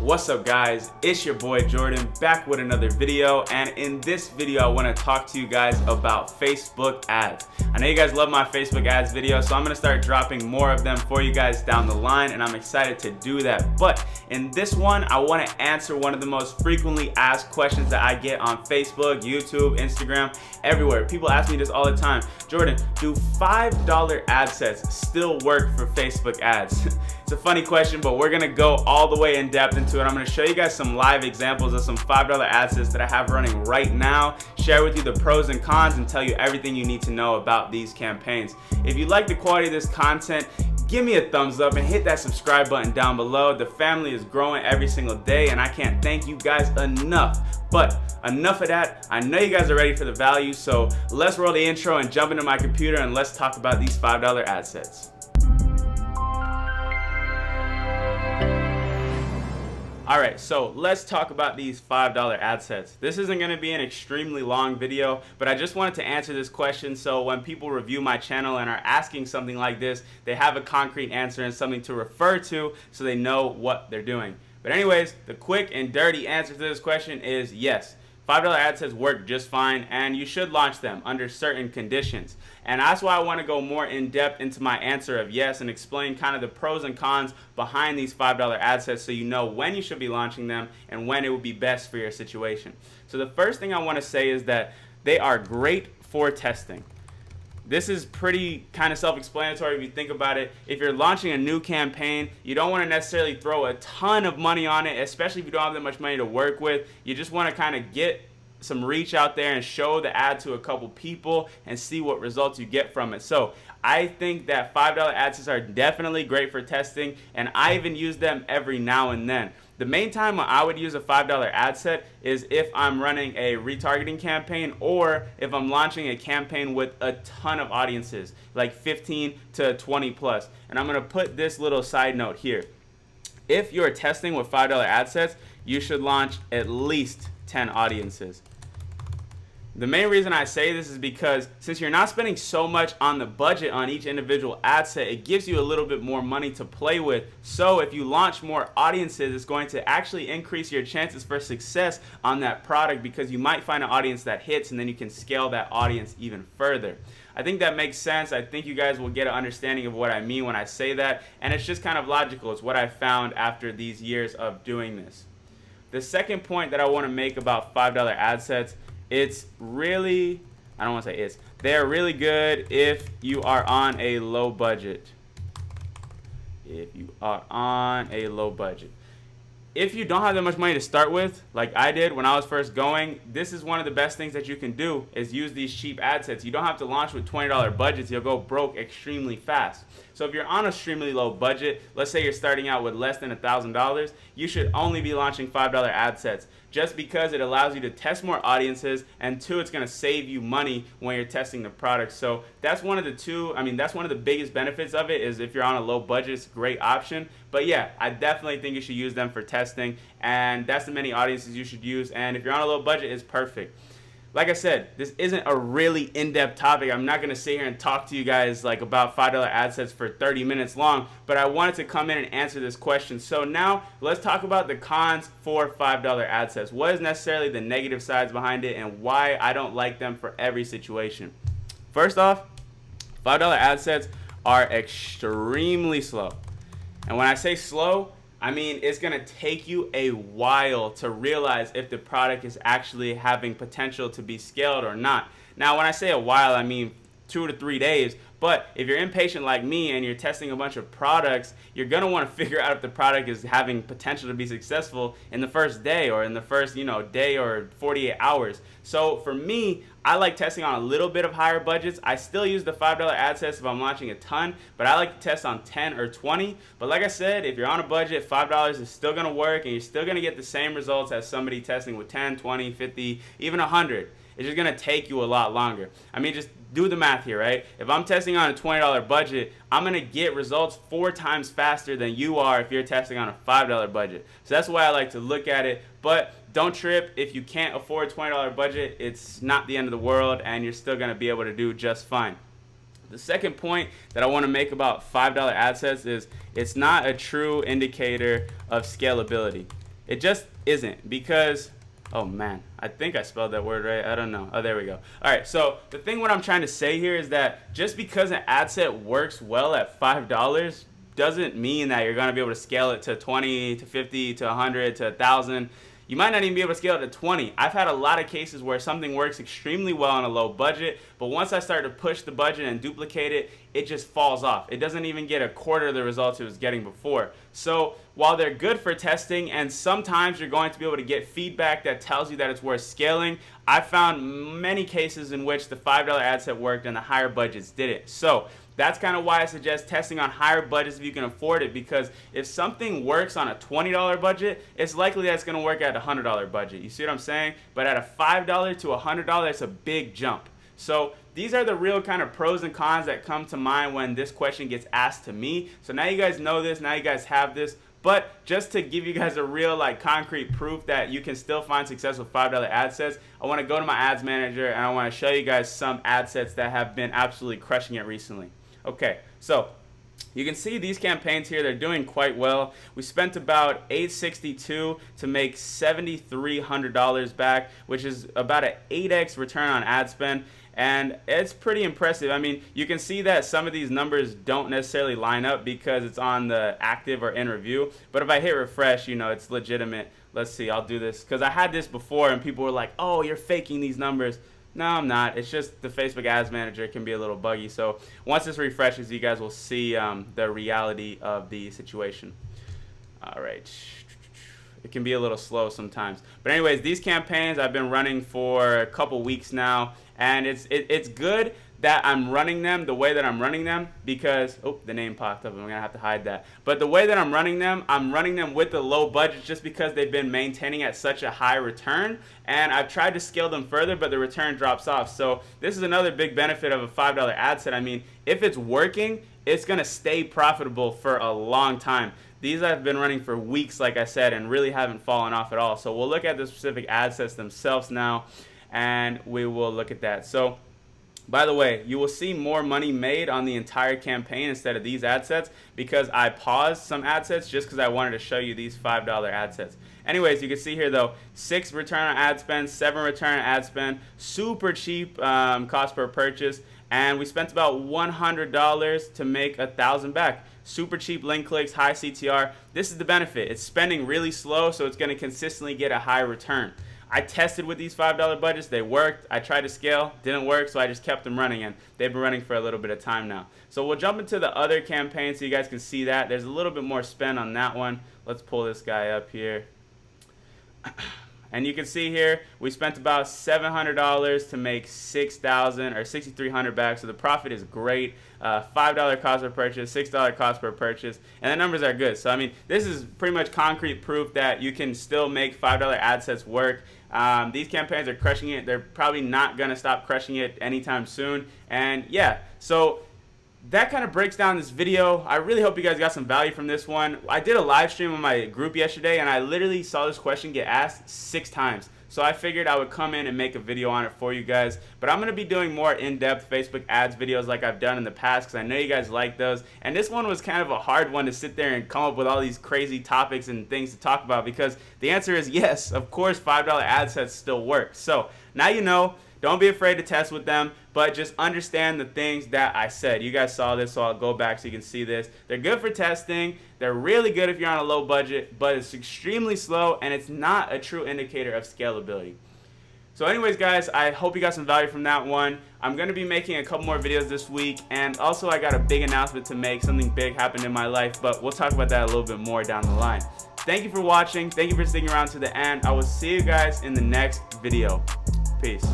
What's up guys, it's your boy Jordan back with another video, and in this video I want to talk to you guys about Facebook ads. I know you guys love my Facebook ads video, so I'm going to start dropping more of them for you guys down the line, and I'm excited to do that. But in this one I want to answer one of the most frequently asked questions that I get on Facebook, YouTube, Instagram, everywhere. People ask me this all the time: Jordan, do $5 ad sets still work for Facebook ads? It's a funny question, but we're gonna go all the way in depth into it. I'm gonna show you guys some live examples of some $5 ad sets that I have running right now, share with you the pros and cons, and tell you everything you need to know about these campaigns. If you like the quality of this content, give me a thumbs up and hit that subscribe button down below. The family is growing every single day, and I can't thank you guys enough. But enough of that. I know you guys are ready for the value, so let's roll the intro and jump into my computer and let's talk about these $5 ad sets. Alright, so let's talk about these $5 ad sets. This isn't going to be an extremely long video, but I just wanted to answer this question so when people review my channel and are asking something like this, they have a concrete answer and something to refer to so they know what they're doing. But anyways, the quick and dirty answer to this question is yes. $5 ad sets work just fine, and you should launch them under certain conditions. And that's why I want to go more in depth into my answer of yes and explain kind of the pros and cons behind these $5 ad sets so you know when you should be launching them and when it would be best for your situation. So the first thing I want to say is that they are great for testing. This is pretty kind of self-explanatory if you think about it. If you're launching a new campaign, you don't want to necessarily throw a ton of money on it, especially if you don't have that much money to work with. You just want to kind of get some reach out there and show the ad to a couple people and see what results you get from it. So I think that $5 ad sets are definitely great for testing, and I even use them every now and then. The main time when I would use a $5 ad set is if I'm running a retargeting campaign or if I'm launching a campaign with a ton of audiences, like 15 to 20 plus. And I'm going to put this little side note here. If you're testing with $5 ad sets, you should launch at least 10 audiences. The main reason I say this is because since you're not spending so much on the budget on each individual ad set, it gives you a little bit more money to play with. So if you launch more audiences, it's going to actually increase your chances for success on that product, because you might find an audience that hits and then you can scale that audience even further. I think that makes sense. I think you guys will get an understanding of what I mean when I say that, and it's just kind of logical. It's what I found after these years of doing this. The second point that I want to make about $5 ad sets, it's really, I don't want to say it's, they're really good if you are on a low budget. If you are on a low budget. If you don't have that much money to start with, like I did when I was first going, this is one of the best things that you can do is use these cheap ad sets. You don't have to launch with $20 budgets. You'll go broke extremely fast. So if you're on a extremely low budget, let's say you're starting out with less than $1,000, you should only be launching $5 ad sets, just because it allows you to test more audiences, and two, it's going to save you money when you're testing the product. So that's one of the biggest benefits of it, is if you're on a low budget, it's a great option. But yeah, I definitely think you should use them for testing, and that's the many audiences you should use. And if you're on a low budget, it's perfect. Like I said, this isn't a really in-depth topic. I'm not going to sit here and talk to you guys like about $5 ad sets for 30 minutes long, but I wanted to come in and answer this question. So now let's talk about the cons for $5 ad sets. What is necessarily the negative sides behind it and why I don't like them for every situation. First off, $5 ad sets are extremely slow. And when I say slow, I mean, it's going to take you a while to realize if the product is actually having potential to be scaled or not. Now, when I say a while, I mean 2 to 3 days. But if you're impatient like me and you're testing a bunch of products, you're going to want to figure out if the product is having potential to be successful in the first day or in the first, day or 48 hours. So for me, I like testing on a little bit of higher budgets. I still use the $5 ad sets if I'm launching a ton, but I like to test on 10 or 20. But like I said, if you're on a budget, $5 is still going to work, and you're still going to get the same results as somebody testing with 10, 20, 50, even 100. It's just going to take you a lot longer. I mean, just do the math here, right? If I'm testing on a $20 budget, I'm going to get results 4 times faster than you are if you're testing on a $5 budget. So that's why I like to look at it. But don't trip. If you can't afford a $20 budget, it's not the end of the world, and you're still going to be able to do just fine. The second point that I want to make about $5 ad sets is it's not a true indicator of scalability. It just isn't, because, oh man, I think I spelled that word right. I don't know. Oh, there we go. All right, so the thing what I'm trying to say here is that just because an ad set works well at $5 doesn't mean that you're going to be able to scale it to 20 to 50 to 100 to 1,000. You might not even be able to scale it to 20. I've had a lot of cases where something works extremely well on a low budget, but once I start to push the budget and duplicate it, it just falls off. It doesn't even get a quarter of the results it was getting before. So while they're good for testing, and sometimes you're going to be able to get feedback that tells you that it's worth scaling, I found many cases in which the $5 ad set worked and the higher budgets didn't. So that's kind of why I suggest testing on higher budgets if you can afford it, because if something works on a $20 budget, it's likely that it's going to work at a $100 budget. You see what I'm saying? But at a $5 to $100, it's a big jump. So these are the real kind of pros and cons that come to mind when this question gets asked to me. So now you guys know this, now you guys have this. But just to give you guys a real concrete proof that you can still find success with $5 ad sets, I want to go to my ads manager and I want to show you guys some ad sets that have been absolutely crushing it recently. Okay, so you can see these campaigns here, they're doing quite well. We spent about $862 to make $7,300 back, which is about an 8x return on ad spend. And it's pretty impressive. I mean, you can see that some of these numbers don't necessarily line up because it's on the active or in review. But if I hit refresh, you know, it's legitimate. Let's see, I'll do this because I had this before and people were like, oh, you're faking these numbers. No, I'm not. It's just the Facebook Ads Manager can be a little buggy. So once this refreshes, you guys will see the reality of the situation. All right. It can be a little slow sometimes. But anyways, these campaigns I've been running for a couple weeks now. And it's good that I'm running them the way that I'm running them because, oh, the name popped up. I'm going to have to hide that. But the way that I'm running them with the low budget just because they've been maintaining at such a high return. And I've tried to scale them further, but the return drops off. So this is another big benefit of a $5 ad set. I mean, if it's working, it's going to stay profitable for a long time. These I've been running for weeks, like I said, and really haven't fallen off at all. So we'll look at the specific ad sets themselves now, and we will look at that. So by the way, you will see more money made on the entire campaign instead of these ad sets because I paused some ad sets just because I wanted to show you these $5 ad sets. Anyways, you can see here though, 6 return on ad spend, 7 return on ad spend, super cheap cost per purchase, and we spent about $100 to make 1,000 back. Super cheap link clicks, high CTR. This is the benefit. It's spending really slow, so it's going to consistently get a high return. I tested with these $5 budgets. They worked. I tried to scale. Didn't work, so I just kept them running, and they've been running for a little bit of time now. So we'll jump into the other campaign so you guys can see that. There's a little bit more spend on that one. Let's pull this guy up here. And you can see here, we spent about $700 to make $6,000 or $6,300 back. So the profit is great. $5 cost per purchase, $6 cost per purchase, and the numbers are good. So I mean, this is pretty much concrete proof that you can still make $5 ad sets work. These campaigns are crushing it. They're probably not gonna stop crushing it anytime soon. And yeah, so that kind of breaks down this video. I really hope you guys got some value from this one. I did a live stream on my group yesterday and I literally saw this question get asked 6 times. So I figured I would come in and make a video on it for you guys. But I'm going to be doing more in-depth Facebook ads videos like I've done in the past because I know you guys like those. And this one was kind of a hard one to sit there and come up with all these crazy topics and things to talk about because the answer is yes, of course $5 ad sets still work. So now you know. Don't be afraid to test with them, but just understand the things that I said. You guys saw this, so I'll go back so you can see this. They're good for testing. They're really good if you're on a low budget, but it's extremely slow, and it's not a true indicator of scalability. So anyways, guys, I hope you got some value from that one. I'm going to be making a couple more videos this week, and also I got a big announcement to make. Something big happened in my life, but we'll talk about that a little bit more down the line. Thank you for watching. Thank you for sticking around to the end. I will see you guys in the next video. Peace.